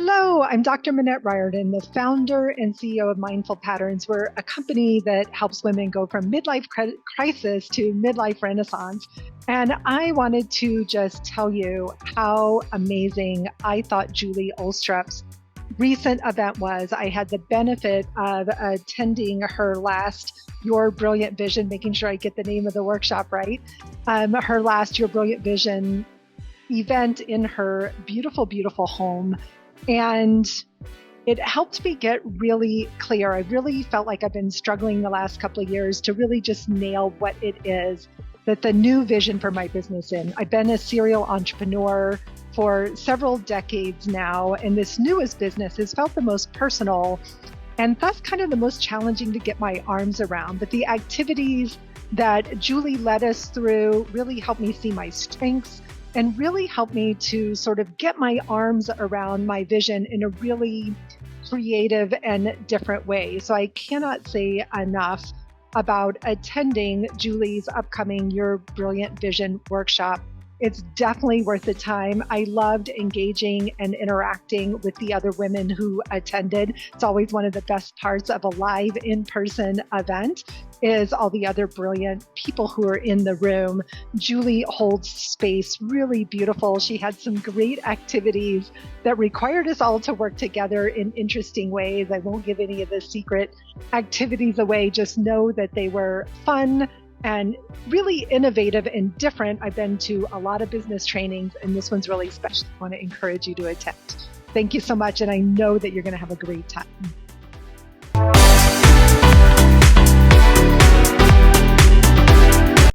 Hello, I'm Dr. Minette Riordan, the founder and CEO of Mindful Patterns. We're a company that helps women go from midlife crisis to midlife renaissance. And I wanted to just tell you how amazing I thought Julie Olstrup's recent event was. I had the benefit of attending her last Your Brilliant Vision, making sure I get the name of the workshop right, her last Your Brilliant Vision event in her beautiful, beautiful home. And it helped me get really clear. I really felt like I've been struggling the last couple of years to really just nail what it is that the new vision for my business is. I've been a serial entrepreneur for several decades now, and this newest business has felt the most personal and thus kind of the most challenging to get my arms around. But the activities that Julie led us through really helped me see my strengths and really helped me to sort of get my arms around my vision in a really creative and different way. So I cannot say enough about attending Julie's upcoming Your Brilliant Vision workshop. It's definitely worth the time. I loved engaging and interacting with the other women who attended. It's always one of the best parts of a live in-person event is all the other brilliant people who are in the room. Julie holds space really beautiful. She had some great activities that required us all to work together in interesting ways. I won't give any of the secret activities away. Just know that they were fun and really innovative and different. I've been to a lot of business trainings, and this one's really special. I want to encourage you to attend. Thank you so much, and I know that you're going to have a great time.